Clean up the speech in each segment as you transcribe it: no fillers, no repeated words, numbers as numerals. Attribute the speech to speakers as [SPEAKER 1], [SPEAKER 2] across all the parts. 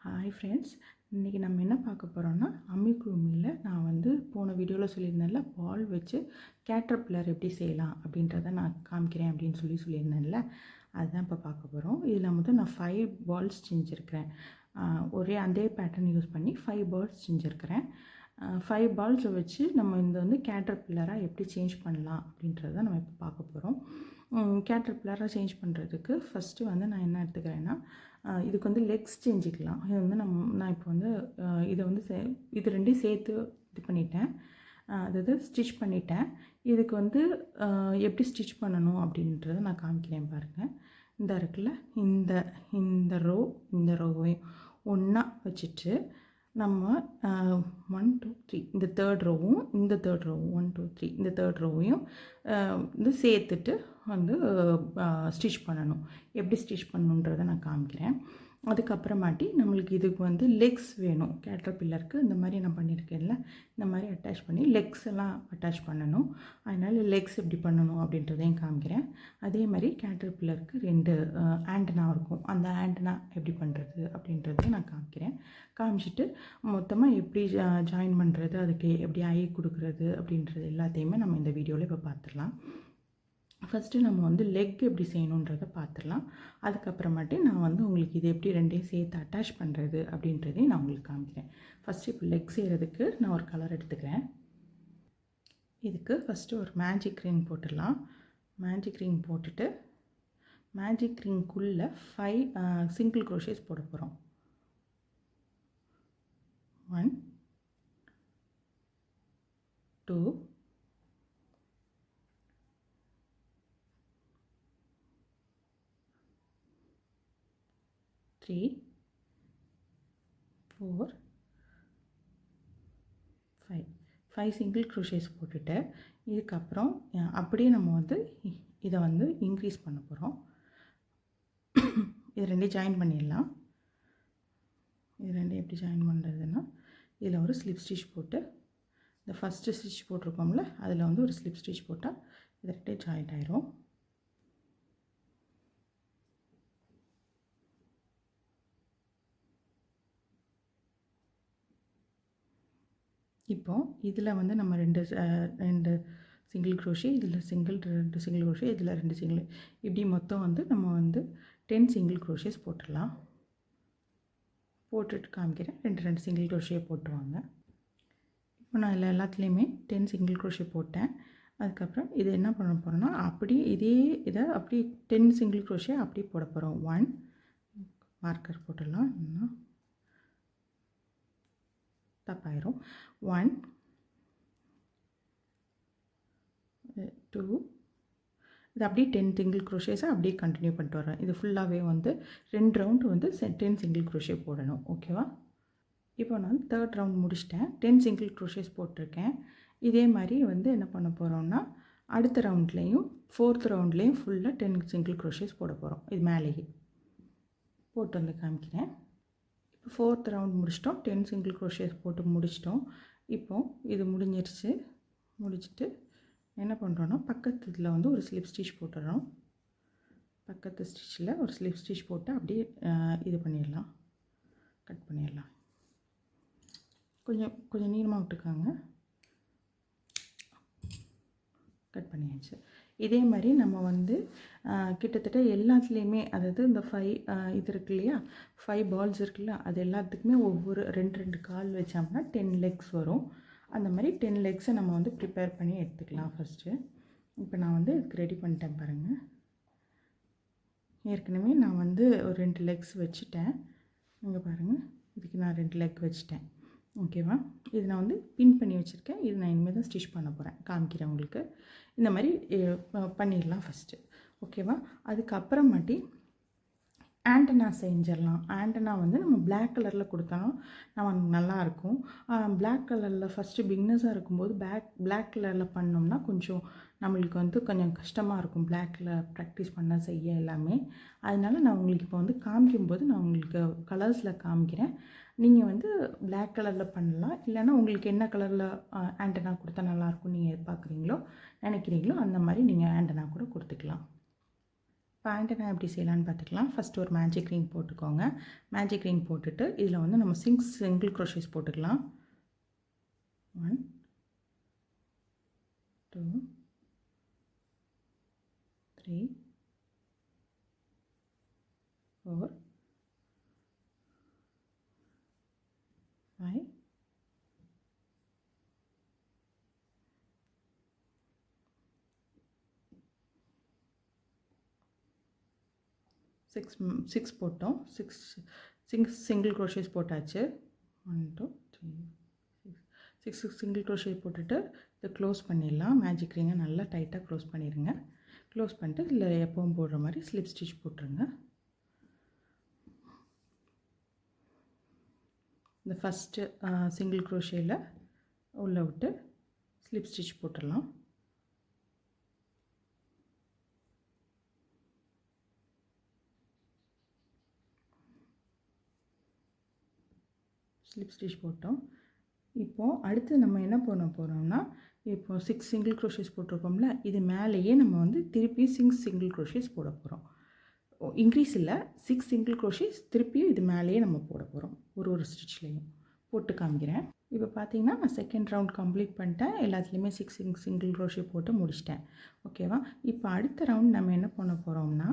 [SPEAKER 1] Hi friends, இன்றைக்கி நம்ம என்ன பார்க்க போகிறோன்னா அம்மிக்குருமியில் நான் வந்து போன வீடியோவில் சொல்லியிருந்தேன்ல, பால் வச்சு கேட்டர்பில்லர் எப்படி செய்யலாம் அப்படின்றத நான் காமிக்கிறேன் அப்படின்னு சொல்லியிருந்தேன்ல, அதுதான் இப்போ பார்க்க போகிறோம். இதில் வந்து நான் 5 பால்ஸ் செஞ்சுருக்கிறேன். ஒரே அதே பேட்டர்ன் யூஸ் பண்ணி 5 பால்ஸ் செஞ்சுருக்கிறேன். 5 பால்ஸை வச்சு நம்ம இந்த வந்து கேட்டர்பில்லராக எப்படி சேஞ்ச் பண்ணலாம் அப்படின்றத நம்ம இப்போ பார்க்க போகிறோம். கேட்டர்பில்லராக சேஞ்ச் பண்ணுறதுக்கு ஃபஸ்ட்டு வந்து நான் என்ன எடுத்துக்கிறேன்னா, இதுக்கு வந்து லெக்ஸ் செஞ்சுக்கலாம். இது வந்து நான் இப்போ வந்து இதை வந்து இது ரெண்டையும் சேர்த்து இது பண்ணிட்டேன், அதாவது ஸ்டிச் பண்ணிட்டேன். இதுக்கு வந்து எப்படி ஸ்டிச் பண்ணணும் அப்படின்றத நான் காமிக்கிறேன் பாருங்கள். இந்த இருக்குல்ல, இந்த ரோவையும் ஒன்றா வச்சுட்டு நம்ம 1 2 3 இந்த தேர்ட் ரோவும் 1 2 3 இந்த தேர்ட் ரோவையும் வந்து சேர்த்துட்டு வந்து ஸ்டிச் பண்ணணும். எப்படி ஸ்டிச் பண்ணணுன்றதை நான் காமிக்கிறேன். அதுக்கப்புறமாட்டி நம்மளுக்கு இதுக்கு வந்து லெக்ஸ் வேணும். கேட்டர்பில்லருக்கு இந்த மாதிரி நான் பண்ணியிருக்கேன்ல, இந்த மாதிரி அட்டாச் பண்ணி லெக்ஸ் எல்லாம் அட்டாச் பண்ணணும். அதனால் லெக்ஸ் எப்படி பண்ணணும் அப்படின்றதையும் காமிக்கிறேன். அதே மாதிரி கேட்டர்பில்லருக்கு 2 ஆண்டனா இருக்கும். அந்த ஆண்டனா எப்படி பண்ணுறது அப்படின்றதையும் நான் காமிச்சிட்டு மொத்தமாக எப்படி ஜாயின் பண்ணுறது, அதுக்கு எப்படி ஐ கொடுக்குறது அப்படின்றது எல்லாத்தையுமே நம்ம இந்த வீடியோவில் இப்போ பார்த்துடலாம். ஃபஸ்ட்டு நம்ம வந்து லெக் எப்படி செய்யணுன்றதை பார்த்துடலாம். அதுக்கப்புறமாட்டி நான் வந்து உங்களுக்கு இது எப்படி ரெண்டையும் சேர்த்து அட்டாச் பண்ணுறது அப்படின்றதையும் நான் உங்களுக்கு காமிக்கிறேன். ஃபஸ்ட்டு இப்போ லெக் செய்கிறதுக்கு நான் ஒரு கலர் எடுத்துக்கிறேன். இதுக்கு ஃபஸ்ட்டு ஒரு மேஜிக் ரிங் போட்டுடலாம். மேஜிக் ரிங் போட்டுட்டு மேஜிக் ரிங்குள்ளே 5 சிங்கிள் க்ரோஷேஸ் போட போகிறோம். 1 2 3 4 5 சிங்கிள் க்ரோஷேஸ் போட்டுட்டு இதுக்கப்புறம் அப்படியே நம்ம வந்து இதை வந்து இன்க்ரீஸ் பண்ண போகிறோம். இது ரெண்டையும் ஜாயின் பண்ணிடலாம். இது ரெண்டையும் எப்படி ஜாயின் பண்ணுறதுன்னா, இதில் ஒரு ஸ்லிப் ஸ்டிச் போட்டு இந்த ஃபஸ்ட்டு ஸ்டிச் போட்டிருக்கோம்ல, அதில் வந்து ஒரு ஸ்லிப் ஸ்டிச் போட்டால் இது ரெண்டையும் ஜாயிண்ட் ஆயிரும். இப்போ இதில் வந்து நம்ம ரெண்டு சிங்கிள் க்ரோஷே, இதில் 2 சிங்கிள் க்ரோஷே, இதில் 2 சிங்கிள், இப்படி மொத்தம் வந்து நம்ம வந்து 10 சிங்கிள் க்ரோஷேஸ் போட்டுடலாம். போட்டுட்டு காமிக்கிறேன். 2 சிங்கிள் க்ரோஷே போட்டுருவாங்க. இப்போ நான் இதில் எல்லாத்துலேயுமே 10 சிங்கிள் க்ரோஷே போட்டேன். அதுக்கப்புறம் இது என்ன பண்ண போகிறோன்னா, அப்படியே இதை அப்படியே 10 சிங்கிள் க்ரோஷே அப்படியே போட போகிறோம். 1 மார்க்கர் போட்டுடலாம், இன்னும் தப்பாயிரும். 1 2 இது அப்படியே 10 சிங்கிள் க்ரோஷேஸை அப்படியே கண்டினியூ பண்ணிட்டு வரேன். இது ஃபுல்லாகவே வந்து 2 ரவுண்டு வந்து 10 சிங்கிள் க்ரோஷே போடணும். ஓகேவா? இப்போ நான் தேர்ட் ரவுண்ட் முடிச்சிட்டேன். 10 சிங்கிள் க்ரோஷேஸ் போட்டிருக்கேன். இதே மாதிரி வந்து என்ன பண்ண போகிறோம்னா, அடுத்த ரவுண்ட்லேயும் 4th ரவுண்ட்லேயும் ஃபுல்லாக 10 சிங்கிள் க்ரோஷேஸ் போட போகிறோம். இது மேலேயே போட்டு வந்து காமிக்கிறேன். இப்போ 4th ரவுண்ட் முடிச்சிட்டோம். 10 சிங்கிள் க்ரோஷேஸ் போட்டு முடிச்சிட்டோம். இப்போது இது முடிச்சுட்டு என்ன பண்ணுறோன்னா, பக்கத்து இதில் வந்து ஒரு ஸ்லிப் ஸ்டிச் போட்டுடுறோம். பக்கத்து ஸ்டிச்சில் ஒரு ஸ்லிப் ஸ்டிச் போட்டு அப்படியே இது பண்ணிடலாம், கட் பண்ணிடலாம். கொஞ்சம் நீளமாக விட்டுக்காங்க, கட் பண்ணியாச்சு. இதே மாதிரி நம்ம வந்து கிட்டத்தட்ட எல்லாத்துலேயுமே, அதாவது இந்த 5 இது இருக்கு இல்லையா, 5 பால்ஸ் இருக்குல்ல, அது எல்லாத்துக்குமே ஒவ்வொரு 2 கால் வச்சோம்னா 10 லெக்ஸ் வரும். அந்த மாதிரி 10 லெக்ஸை நம்ம வந்து ப்ரிப்பேர் பண்ணி எடுத்துக்கலாம் ஃபஸ்ட்டு. இப்போ நான் வந்து இதுக்கு ரெடி பண்ணிட்டேன் பாருங்கள். ஏற்கனவே நான் வந்து ஒரு 2 லெக்ஸ் வச்சுட்டேன். இங்கே பாருங்கள், இதுக்கு நான் 2 லெக் வச்சுட்டேன். ஓகேவா? இது நான் வந்து பின் பண்ணி வச்சுருக்கேன். இது நான் இனிமேல் தான் ஸ்டிச் பண்ண போகிறேன், காமிக்கிறேன் உங்களுக்கு. இந்த மாதிரி பண்ணிடலாம் ஃபஸ்ட்டு. ஓகேவா? அதுக்கப்புறமாட்டி ஆண்டனா செஞ்சிடலாம். ஆண்டனா வந்து நம்ம பிளாக் கலரில் கொடுத்தாலும் நமக்கு நல்லாயிருக்கும். பிளாக் கலரில் ஃபஸ்ட்டு பிகினர்ஸாக இருக்கும்போது பிளாக் கலரில் பண்ணோம்னா கொஞ்சம் நம்மளுக்கு வந்து கொஞ்சம் கஷ்டமாக இருக்கும், பிளாக்கில் ப்ராக்டிஸ் பண்ண செய்ய எல்லாமே. அதனால நான் உங்களுக்கு இப்போ வந்து காமிக்கும்போது நான் உங்களுக்கு கலர்ஸில் காமிக்கிறேன். நீங்கள் வந்து பிளாக் கலரில் பண்ணலாம், இல்லைன்னா உங்களுக்கு என்ன கலரில் ஆண்டனா கொடுத்தா நல்லாயிருக்கும் நீங்கள் நினைக்கிறீங்களோ அந்த மாதிரி நீங்கள் ஆண்டனா கூட கொடுத்துக்கலாம். இப்போ ஆண்டனா எப்படி செய்யலான்னு பார்த்துக்கலாம். ஃபஸ்ட்டு ஒரு மேஜிக் ரிங் போட்டுக்கோங்க. மேஜிக் ரிங் போட்டுட்டு இதில் வந்து நம்ம சிங்கிள் க்ரோஷேஸ் போட்டுக்கலாம். 1 2 3 4 5 6 போட்டோம். 6 சிங்கிள் க்ரோஷேஸ் போட்டாச்சு. 1 2 3 6 சிங்கிள் க்ரோஷே போட்டுட்டு இதை க்ளோஸ் பண்ணிடலாம். மேஜிக் ரிங்கை நல்லா டைட்டாக க்ளோஸ் பண்ணிடுங்க. க்ளோஸ் பண்ணிட்டு இதில் எப்பவும் போடுற மாதிரி ஸ்லிப் ஸ்டிச் போட்டுருங்க. இந்த ஃபஸ்ட்டு சிங்கிள் க்ரோஷேயில் உள்ளே விட்டு ஸ்லிப் ஸ்டிச் போட்டுடலாம். ஸ்லிப் ஸ்டிச் போட்டோம். இப்போது அடுத்து நம்ம என்ன பண்ண போகிறோம்னா, இப்போது 6 சிங்கிள் க்ரோஷேஸ் போட்டிருக்கோம்ல, இது மேலேயே நம்ம வந்து திருப்பி 6 சிங்கிள் க்ரோஷேஸ் போட போகிறோம். இன்க்ரீஸ் இல்லை, 6 சிங்கிள் க்ரோஷேஸ் திருப்பியும் இது மேலேயே நம்ம போட போகிறோம். ஒரு ஸ்டிச்லேயும் போட்டு காமிக்கிறேன். இப்போ பார்த்தீங்கன்னா நான் செகண்ட் ரவுண்ட் கம்ப்ளீட் பண்ணிட்டேன். எல்லாத்துலேயுமே 6 சிங்கிள் க்ரோஷே போட்டு முடிச்சிட்டேன். ஓகேவா? இப்போ அடுத்த ரவுண்ட் நம்ம என்ன பண்ண போகிறோம்னா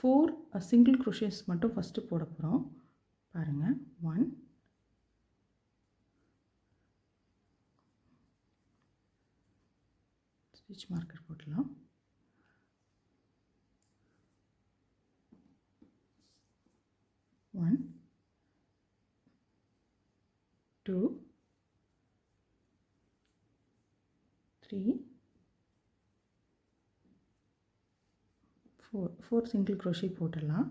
[SPEAKER 1] 4 சிங்கிள் க்ரோஷேஸ் மட்டும் ஃபஸ்ட்டு போட போகிறோம். பாருங்கள். 1 ஸ்டிச் மார்க்கர் போடலாம். 1 2 3 4 சிங்கிள் க்ரோஷே போட்டுடலாம்.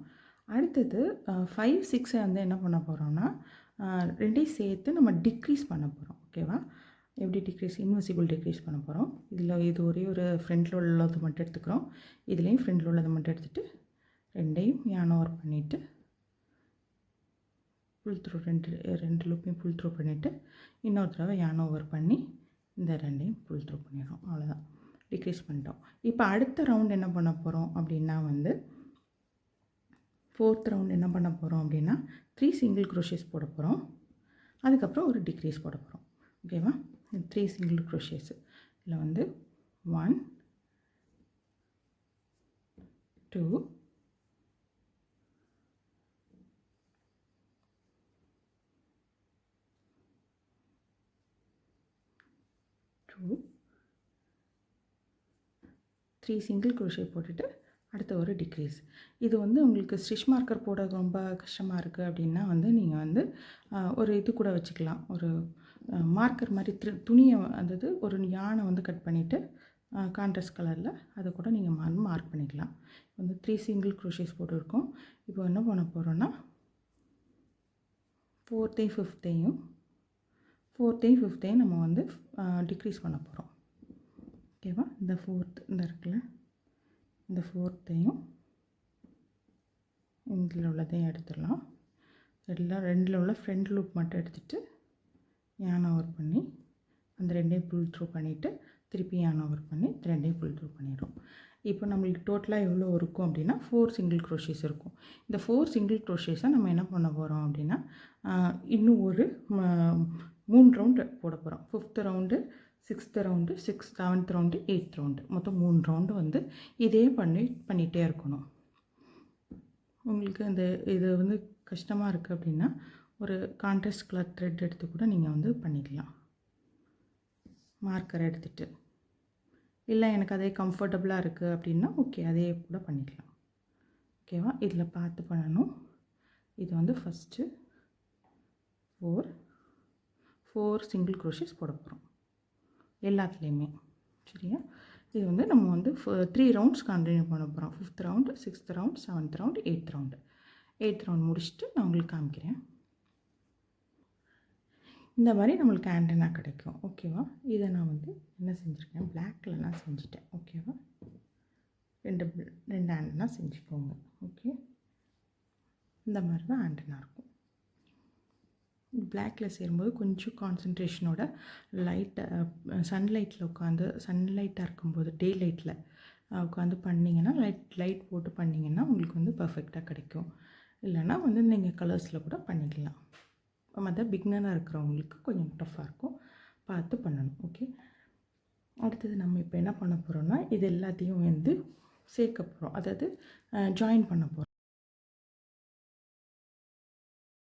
[SPEAKER 1] அடுத்தது 5 6 வந்து என்ன பண்ண போகிறோம்னா ரெண்டையும் சேர்த்து நம்ம டிக்ரீஸ் பண்ண போகிறோம். ஓகேவா? எப்படி டிக்ரீஸ்? இன்விசிபிள் டிக்ரீஸ் பண்ண போகிறோம். இது ஒரே ஒரு ஃப்ரண்ட்டில் உள்ளது மட்டும் எடுத்துக்கிறோம். இதுலேயும் ஃப்ரண்ட்டில் உள்ளதை மட்டும் எடுத்துகிட்டு ரெண்டையும் யான் ஓவர் பண்ணிவிட்டு புல் த்ரூ ரெண்டு லூப்பையும் புல் த்ரூ பண்ணிவிட்டு இன்னொரு தடவை யான் ஓவர் பண்ணி இந்த ரெண்டையும் புல் த்ரூ பண்ணிடுறோம். அவ்வளோதான், டிக்ரீஸ் பண்ணிட்டோம். இப்போ அடுத்த ரவுண்ட் என்ன பண்ண போகிறோம் அப்படின்னா வந்து 4th ரவுண்ட் என்ன பண்ண போகிறோம் அப்படின்னா 3 சிங்கிள் க்ரோஷேஸ் போட போகிறோம். அதுக்கப்புறம் ஒரு டிக்ரீஸ் போட போகிறோம். ஓகேவா? 3 சிங்கிள் க்ரோஷேஸு இதில் வந்து 1 2 3 சிங்கிள் க்ரோஷே போட்டுட்டு அடுத்த ஒரு டிக்ரீஸ். இது வந்து உங்களுக்கு ஸ்டிச் மார்க்கர் போட ரொம்ப கஷ்டமாக இருக்குது அப்படின்னா வந்து நீங்கள் வந்து ஒரு இது கூட வச்சுக்கலாம். ஒரு மார்க்கர் மாதிரி துணியை அதாவது ஒரு யானை வந்து கட் பண்ணிவிட்டு கான்ட்ராஸ்ட் கலரில் அதை கூட நீங்கள் மார்க் பண்ணிக்கலாம். வந்து 3 சிங்கிள் க்ரோஷேஸ் போட்டுருக்கோம். இப்போ என்ன பண்ண போகிறோன்னா 4th 5th நம்ம வந்து டிக்ரீஸ் பண்ண போகிறோம். ஓகேவா? இந்த 4th இந்த இருக்குல்ல, இந்த 4th இதில் உள்ளதையும் எடுத்துடலாம். ரெண்டில் உள்ள ஃப்ரண்ட் லூப் மட்டும் எடுத்துகிட்டு யான் ஓவர் பண்ணி அந்த ரெண்டையும் புல் த்ரூ பண்ணிவிட்டு திருப்பி யான் ஓவர் பண்ணி ரெண்டையும் புல் த்ரூ பண்ணிடுறோம். இப்போ நம்மளுக்கு டோட்டலாக எவ்வளோ இருக்கும் அப்படின்னா 4 சிங்கிள் க்ரோஷேஸ் இருக்கும். இந்த 4 சிங்கிள் க்ரோஷேஸை நம்ம என்ன பண்ண போகிறோம் அப்படின்னா இன்னும் ஒரு 3 ரவுண்டு போட போகிறோம். 5th round, 6th round, 7th round, 8th round, மொத்தம் 3 ரவுண்டு வந்து இதே பண்ணிகிட்டே இருக்கணும். உங்களுக்கு இது வந்து கஷ்டமாக இருக்குது அப்படின்னா ஒரு கான்ட்ராஸ்ட் கலர் த்ரெட் எடுத்து கூட நீங்கள் வந்து பண்ணிக்கலாம். மார்க்கரை எடுத்துகிட்டு இல்லை எனக்கு அதே கம்ஃபர்டபுளாக இருக்குது அப்படின்னா ஓகே, அதே கூட பண்ணிக்கலாம். ஓகேவா? இதில் பார்த்து பண்ணணும். இது வந்து ஃபஸ்ட்டு 4 சிங்கிள் க்ரோஷேஸ் போட போகிறோம் எல்லாத்துலேயுமே. சரியா? இது வந்து நம்ம வந்து 3 ரவுண்ட்ஸ் கண்டினியூ பண்ண போகிறோம். 5th round, 6th round, 7th round, 8th round. 8th round முடிச்சுட்டு நான் உங்களுக்கு காமிக்கிறேன். இந்த மாதிரி நம்மளுக்கு ஆண்டனா கிடைக்கும். ஓகேவா? இதை நான் வந்து என்ன செஞ்சுருக்கேன், பிளாக்கில் நான் செஞ்சுட்டேன். ஓகேவா? ரெண்டு ஆண்டனா செஞ்சுக்கோங்க. ஓகே, இந்த மாதிரி தான் ஆண்டனா இருக்கும். பிளாக்கில் சேரும்போது கொஞ்சம் கான்சன்ட்ரேஷனோட சன்லைட்டில் உட்காந்து சன்லைட்டாக இருக்கும்போது டே லைட்டில் உட்காந்து பண்ணிங்கன்னா லைட் போட்டு பண்ணிங்கன்னா உங்களுக்கு வந்து பர்ஃபெக்டாக கிடைக்கும். இல்லைன்னா வந்து நீங்கள் கலர்ஸில் கூட பண்ணிக்கலாம். மற்ற பிகினராக இருக்கிறவங்களுக்கு கொஞ்சம் டஃப்பாக இருக்கும், பார்த்து பண்ணணும். ஓகே, அடுத்தது நம்ம இப்போ என்ன பண்ண போகிறோம்னா இது எல்லாத்தையும் வந்து சேர்க்க போகிறோம், அதாவது ஜாயின் பண்ண போகிறோம்.